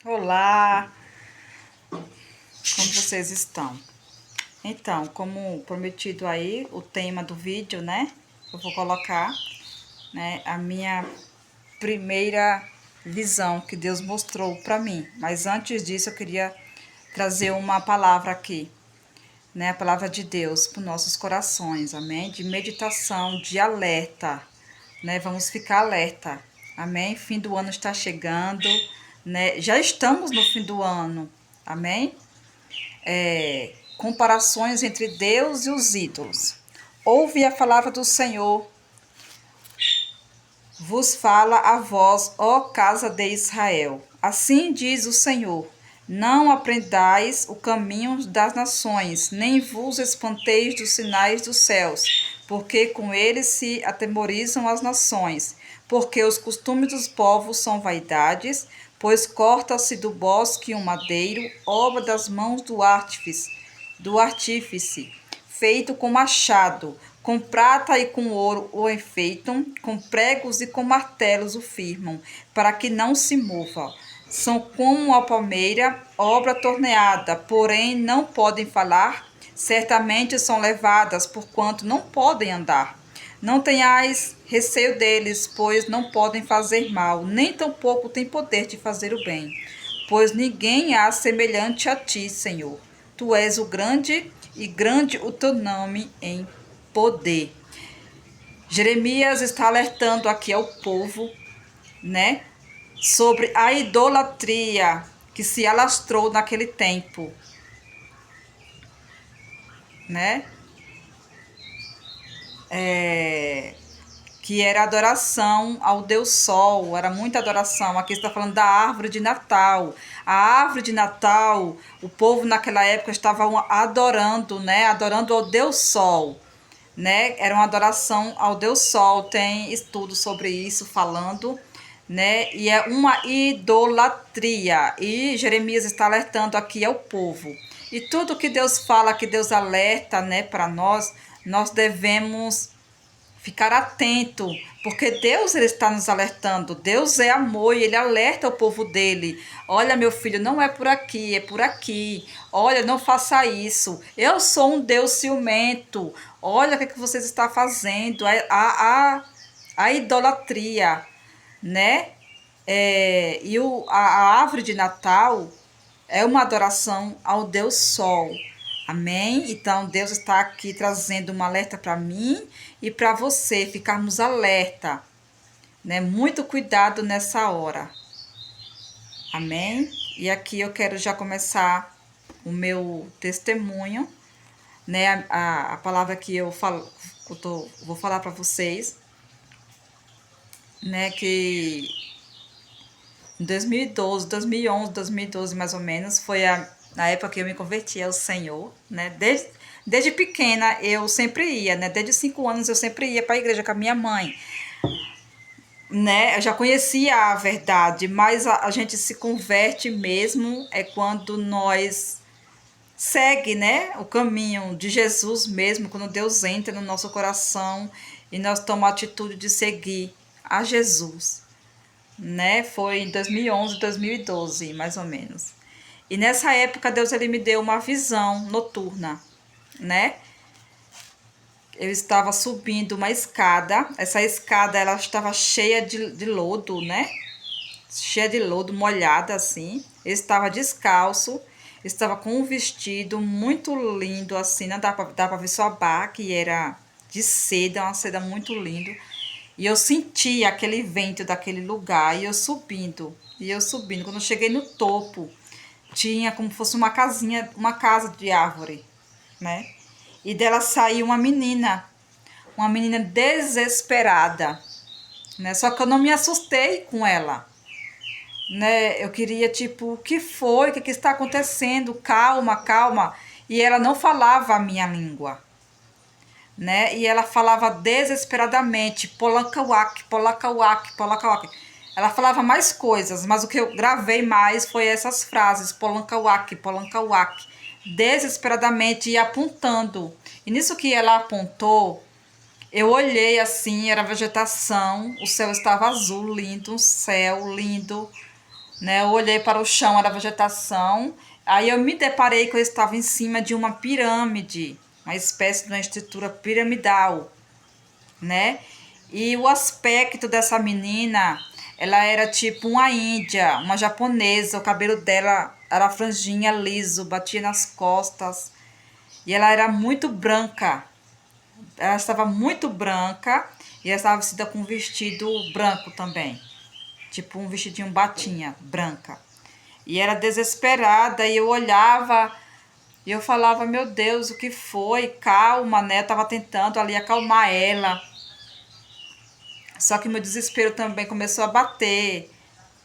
Olá, como vocês estão? Então, como prometido aí, o tema do vídeo, né? Eu vou colocar, né, a minha primeira visão que Deus mostrou para mim. Mas antes disso, eu queria trazer uma palavra aqui, né? A palavra de Deus para os nossos corações, amém? De meditação, de alerta, né? Vamos ficar alerta, amém? Fim do ano está chegando, né? Já estamos no fim do ano, amém? Comparações entre Deus e os ídolos. Ouve a palavra do Senhor, vos fala a vós, ó casa de Israel. Assim diz o Senhor: não aprendais o caminho das nações, nem vos espanteis dos sinais dos céus, porque com eles se atemorizam as nações. Porque os costumes dos povos são vaidades, pois corta-se do bosque um madeiro, obra das mãos do artífice, feito com machado, com prata e com ouro o enfeitam, com pregos e com martelos o firmam, para que não se mova. São como a palmeira, obra torneada, porém não podem falar, certamente são levadas, porquanto não podem andar. Não tenhais receio deles, pois não podem fazer mal, nem tampouco têm poder de fazer o bem. Pois ninguém há semelhante a ti, Senhor. Tu és o grande, e grande o teu nome em poder. Jeremias está alertando aqui ao povo, né, sobre a idolatria que se alastrou naquele tempo, né? Que era adoração ao Deus Sol, era muita adoração. Aqui está falando da árvore de Natal. A árvore de Natal, o povo naquela época estava adorando, né? Adorando ao Deus Sol, né? Era uma adoração ao Deus Sol. Tem estudo sobre isso falando, né? E é uma idolatria. E Jeremias está alertando aqui ao povo. E tudo que Deus fala, que Deus alerta, né, para nós devemos ficar atento, porque Deus ele está nos alertando. Deus é amor e ele alerta o povo dele. Olha, meu filho, não é por aqui, é por aqui. Olha, não faça isso. Eu sou um Deus ciumento. Olha o que vocês estão fazendo. A idolatria, né? A árvore de Natal é uma adoração ao Deus Sol. Amém? Então, Deus está aqui trazendo um alerta para mim e para você, ficarmos alerta, né? Muito cuidado nessa hora. Amém? E aqui eu quero já começar o meu testemunho, né? A palavra que eu falo, vou falar para vocês, né? Que em 2012, 2011, 2012 mais ou menos, foi na época que eu me converti ao Senhor, né? Desde pequena eu sempre ia, né? Desde 5 anos eu sempre ia para a igreja com a minha mãe, né? Eu já conhecia a verdade, mas a gente se converte mesmo é quando nós segue, né, o caminho de Jesus mesmo, quando Deus entra no nosso coração e nós tomamos a atitude de seguir a Jesus, né? Foi em 2011, 2012, mais ou menos. E nessa época Deus ele me deu uma visão noturna, né? Eu estava subindo uma escada, essa escada ela estava cheia de lodo, né? Cheia de lodo, molhada assim. Eu estava descalço, estava com um vestido muito lindo assim, não dá pra ver só a barra, que era de seda, uma seda muito linda. E eu senti aquele vento daquele lugar e eu subindo, e eu subindo. Quando eu cheguei no topo, tinha como se fosse uma casinha, uma casa de árvore, né? E dela saiu uma menina desesperada, né? Só que eu não me assustei com ela, né? Eu queria, tipo, o que foi? O que está acontecendo? Calma, calma. E ela não falava a minha língua, né? E ela falava desesperadamente, Polakawak, Polakawak, Polakawak. Ela falava mais coisas, mas o que eu gravei mais foi essas frases, Polakawak, Polakawak, desesperadamente e apontando. E nisso que ela apontou, eu olhei assim, era vegetação, o céu estava azul, lindo, um céu lindo, né? Eu olhei para o chão, era vegetação. Aí eu me deparei que eu estava em cima de uma pirâmide, uma espécie de uma estrutura piramidal, né? E o aspecto dessa menina, ela era tipo uma índia, uma japonesa. O cabelo dela era franjinha, liso, batia nas costas. E ela era muito branca. Ela estava muito branca e ela estava vestida com um vestido branco também. Tipo um vestidinho batinha, branca. E era desesperada e eu olhava e eu falava, meu Deus, o que foi? Calma, né? Eu tava tentando ali acalmar ela. Só que meu desespero também começou a bater.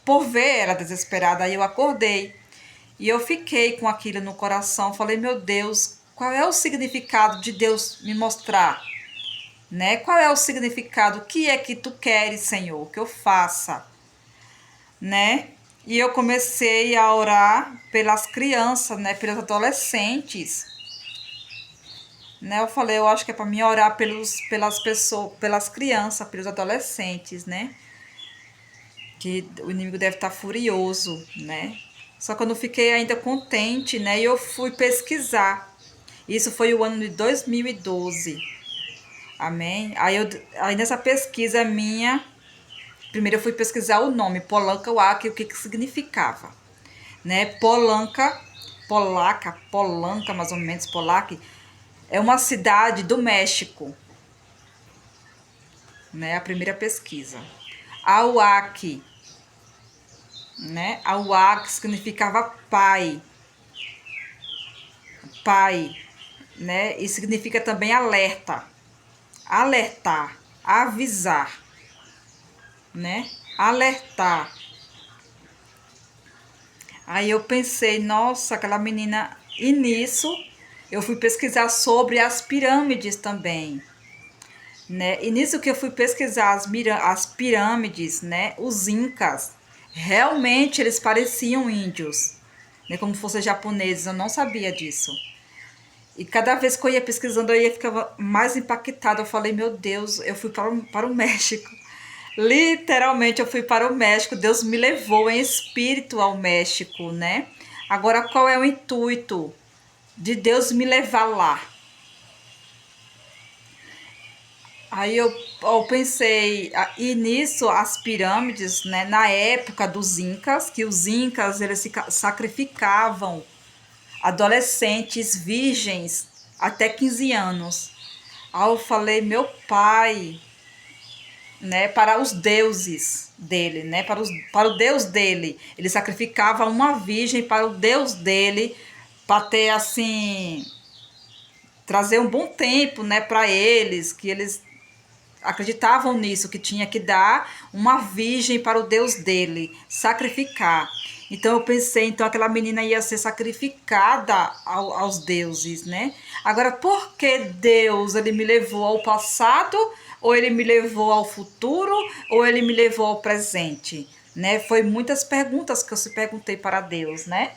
Por ver ela desesperada, aí eu acordei. E eu fiquei com aquilo no coração. Falei, meu Deus, qual é o significado de Deus me mostrar? Né? Qual é o significado? O que é que tu queres, Senhor, que eu faça? Né? E eu comecei a orar pelas crianças, né? Pelos adolescentes. Né? Eu falei, eu acho que é para mim orar pelas pessoas, pelas crianças, pelos adolescentes, né? Que o inimigo deve estar furioso, né? Só que eu não fiquei ainda contente, né? E eu fui pesquisar. Isso foi o ano de 2012. Amém? Aí nessa pesquisa minha, primeiro eu fui pesquisar o nome, Polanca Wake, o que que significava, né? Polanca, mais ou menos, Polac, é uma cidade do México, né? A primeira pesquisa. Auaque, né? Auaque significava pai, né? E significa também alerta, alertar, avisar, né? Alertar. Aí eu pensei, nossa, aquela menina. E nisso eu fui pesquisar sobre as pirâmides também, né? E nisso que eu fui pesquisar as pirâmides, né? Os incas, realmente eles pareciam índios, né? Como se fossem japoneses, eu não sabia disso. E cada vez que eu ia pesquisando, eu ia ficava mais impactada. Eu falei, meu Deus, eu fui para o México. Literalmente eu fui para o México, Deus me levou em espírito ao México, né? Agora, qual é o intuito de Deus me levar lá? Aí eu pensei, e nisso as pirâmides, né? Na época dos Incas, que os Incas eles sacrificavam adolescentes virgens até 15 anos. Aí eu falei, meu pai, né, para os deuses dele, né, para o Deus dele. Ele sacrificava uma virgem para o Deus dele, para ter assim, trazer um bom tempo, né, para eles, que eles acreditavam nisso, que tinha que dar uma virgem para o Deus dele, sacrificar. Então eu pensei, então aquela menina ia ser sacrificada aos deuses, né? Agora, por que Deus ele me levou ao passado, ou ele me levou ao futuro, ou ele me levou ao presente, né? Foi muitas perguntas que eu se perguntei para Deus, né?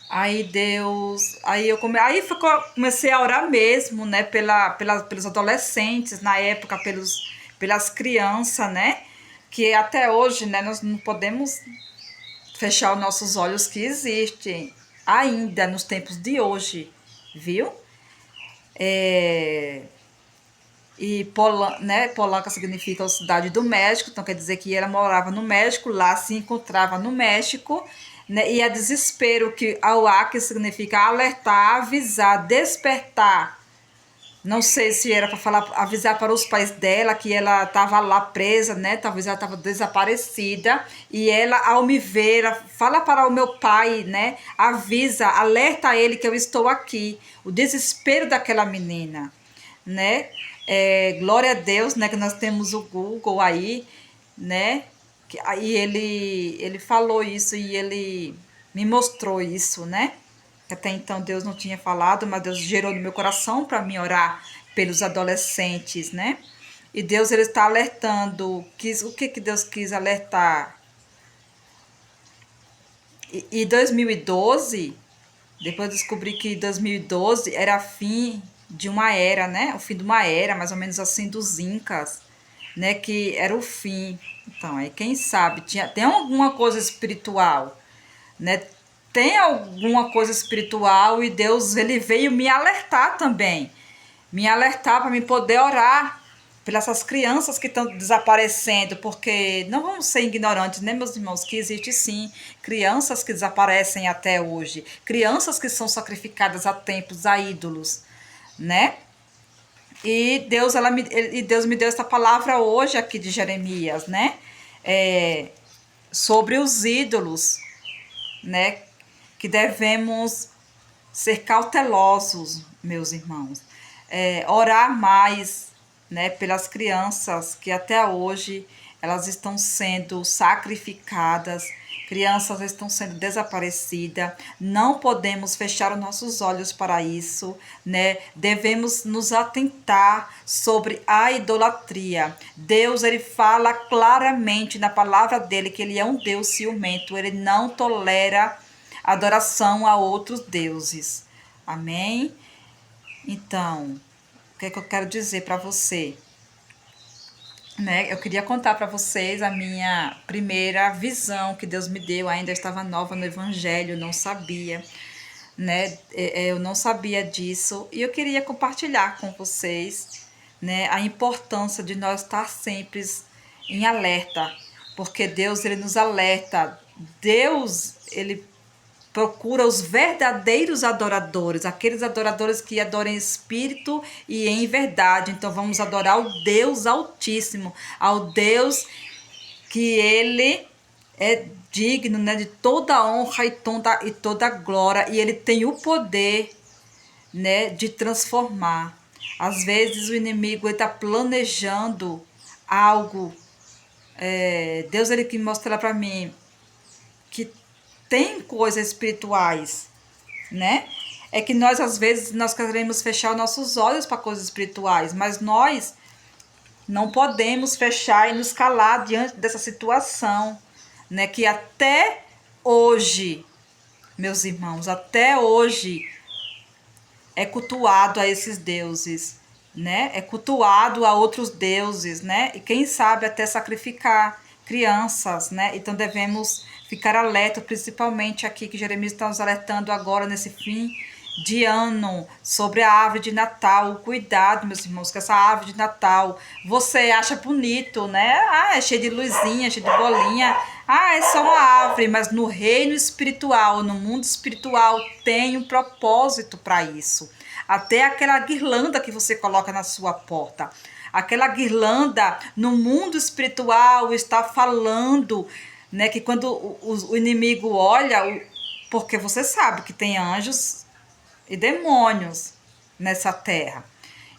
Aí Deus, comecei a orar mesmo, né, pelos adolescentes, na época pelas crianças, né, que até hoje, né, nós não podemos fechar os nossos olhos que existem ainda nos tempos de hoje, viu? É, né, Polanca significa a cidade do México, então quer dizer que ela morava no México, lá se encontrava no México, né, e a desespero, que auá, que significa alertar, avisar, despertar. Não sei se era para falar, avisar para os pais dela que ela estava lá presa, né? Talvez ela estava desaparecida. E ela, ao me ver, ela fala para o meu pai, né? Avisa, alerta ele que eu estou aqui. O desespero daquela menina, né? Glória a Deus, né? Que nós temos o Google aí, né? Aí ele falou isso e ele me mostrou isso, né? Até então Deus não tinha falado, mas Deus gerou no meu coração para mim orar pelos adolescentes, né? E Deus ele está alertando, o que Deus quis alertar? E 2012, depois eu descobri que 2012 era fim de uma era, né? O fim de uma era, mais ou menos assim, dos Incas. né, que era o fim. Então, aí quem sabe, tem alguma coisa espiritual, né? Tem alguma coisa espiritual e Deus, ele veio me alertar também. Me alertar para me poder orar pelas essas crianças que estão desaparecendo, porque não vamos ser ignorantes, né, meus irmãos, que existe sim crianças que desaparecem até hoje, crianças que são sacrificadas a templos, a ídolos, né? Deus me deu essa palavra hoje aqui de Jeremias, né? Sobre os ídolos, né? Que devemos ser cautelosos, meus irmãos. Orar mais, né? Pelas crianças que até hoje elas estão sendo sacrificadas, crianças estão sendo desaparecidas, não podemos fechar os nossos olhos para isso, né? Devemos nos atentar sobre a idolatria. Deus, ele fala claramente na palavra dele que ele é um Deus ciumento, ele não tolera adoração a outros deuses. Amém? Então, o que é que eu quero dizer para você? Né? Eu queria contar para vocês a minha primeira visão que Deus me deu. Ainda estava nova no Evangelho, não sabia, né? Eu não sabia disso e eu queria compartilhar com vocês, né, a importância de nós estar sempre em alerta, porque Deus, ele nos alerta. Deus, ele procura os verdadeiros adoradores, aqueles adoradores que adoram em espírito e em verdade. Então vamos adorar o Deus Altíssimo, ao Deus que ele é digno, né, de toda honra e toda glória, e ele tem o poder, né, de transformar. Às vezes o inimigo está planejando algo. Deus, ele que mostra para mim que tem coisas espirituais, né? É que nós, às vezes, nós queremos fechar os nossos olhos para coisas espirituais, mas nós não podemos fechar e nos calar diante dessa situação, né? Que até hoje, meus irmãos, até hoje é cultuado a esses deuses, né? É cultuado a outros deuses, né? E quem sabe até sacrificar crianças, né? Então devemos ficar alerta, principalmente aqui que Jeremias está nos alertando agora nesse fim de ano, sobre a árvore de Natal. Cuidado, meus irmãos, com essa árvore de Natal. Você acha bonito, né? Ah, é cheio de luzinha, cheio de bolinha. Ah, é só uma árvore, mas no reino espiritual, no mundo espiritual, tem um propósito para isso. Até aquela guirlanda que você coloca na sua porta. Aquela guirlanda no mundo espiritual está falando, né, que quando o inimigo olha, porque você sabe que tem anjos e demônios nessa terra.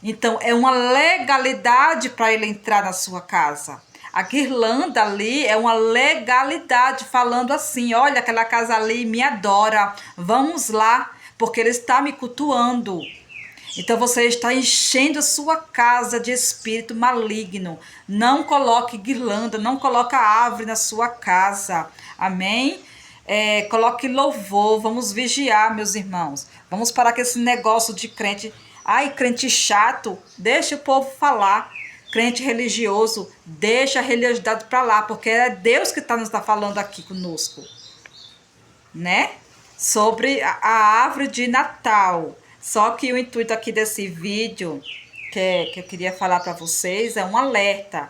Então, é uma legalidade para ele entrar na sua casa. A guirlanda ali é uma legalidade, falando assim: olha, aquela casa ali me adora, vamos lá, porque ele está me cultuando. Então você está enchendo a sua casa de espírito maligno. Não coloque guirlanda, não coloque árvore na sua casa. Amém? Coloque louvor, vamos vigiar, meus irmãos. Vamos parar com esse negócio de crente. Ai, crente chato, deixa o povo falar. Crente religioso, deixa a religiosidade para lá, porque é Deus que nos está falando aqui conosco, né? Sobre a árvore de Natal. Só que o intuito aqui desse vídeo que eu queria falar para vocês é um alerta,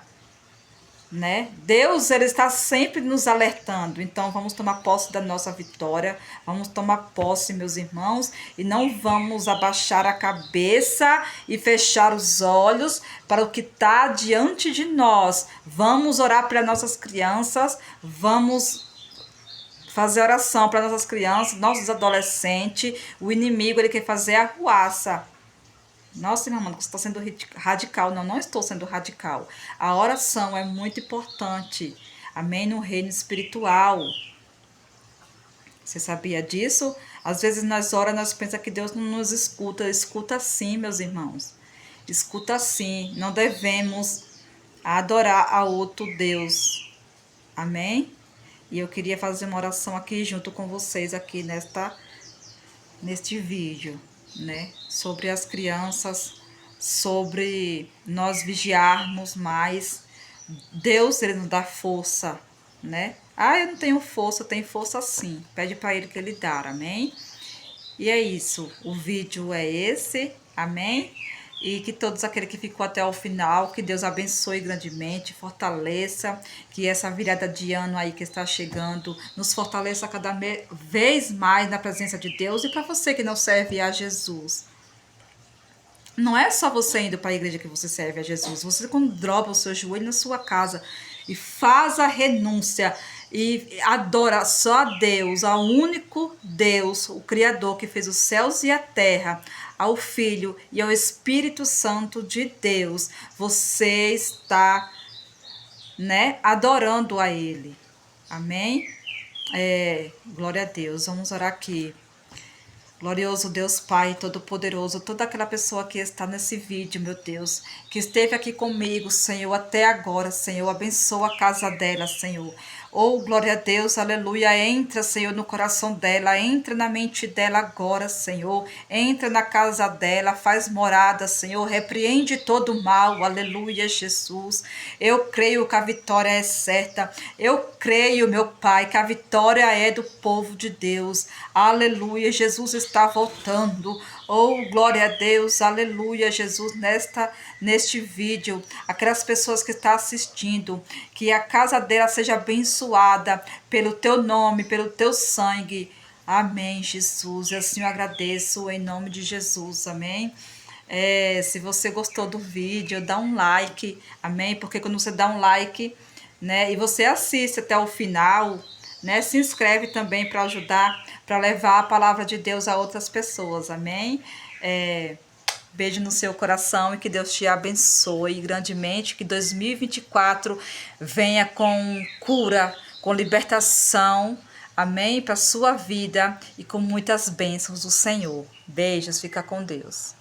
né? Deus, ele está sempre nos alertando. Então vamos tomar posse da nossa vitória, vamos tomar posse, meus irmãos, e não vamos abaixar a cabeça e fechar os olhos para o que está diante de nós. Vamos orar para nossas crianças, vamos fazer oração para nossas crianças, nossos adolescentes. O inimigo, ele quer fazer arruaça. Nossa, irmã, você está sendo radical. Não, não estou sendo radical. A oração é muito importante. Amém? No reino espiritual. Você sabia disso? Às vezes nós oramos, nós pensamos que Deus não nos escuta. Escuta sim, meus irmãos. Escuta sim. Não devemos adorar a outro Deus. Amém? E eu queria fazer uma oração aqui junto com vocês aqui neste vídeo, né? Sobre as crianças, sobre nós vigiarmos mais, Deus, ele nos dá força, né? Ah, eu não tenho força, eu tenho força sim. Pede para ele que ele dá, amém? E é isso, o vídeo é esse, amém? E que todos aqueles que ficou até o final, que Deus abençoe grandemente, fortaleça, que essa virada de ano aí que está chegando, nos fortaleça cada vez mais na presença de Deus. E para você que não serve a Jesus, não é só você indo para a igreja que você serve a Jesus. Você, quando dobra o seu joelho na sua casa e faz a renúncia e adora só a Deus, ao único Deus, o Criador que fez os céus e a terra, ao Filho e ao Espírito Santo de Deus, você está, né, adorando a Ele. Amém? Glória a Deus. Vamos orar aqui. Glorioso Deus Pai Todo-Poderoso, toda aquela pessoa que está nesse vídeo, meu Deus, que esteve aqui comigo, Senhor, até agora, Senhor, abençoa a casa dela, Senhor. Oh, glória a Deus, aleluia, entra, Senhor, no coração dela, entra na mente dela agora, Senhor, entra na casa dela, faz morada, Senhor, repreende todo o mal, aleluia, Jesus. Eu creio que a vitória é certa, eu creio, meu Pai, que a vitória é do povo de Deus, aleluia, Jesus está voltando. Oh, glória a Deus, aleluia, Jesus, neste vídeo, aquelas pessoas que estão assistindo, que a casa dela seja abençoada pelo teu nome, pelo teu sangue. Amém, Jesus. Eu assim eu agradeço em nome de Jesus, amém. Se você gostou do vídeo, dá um like, amém, porque quando você dá um like, né, e você assiste até o final, né, se inscreve também para ajudar, para levar a palavra de Deus a outras pessoas, amém. Beijo no seu coração e que Deus te abençoe grandemente, que 2024 venha com cura, com libertação, amém, para sua vida e com muitas bênçãos do Senhor. Beijos, fica com Deus.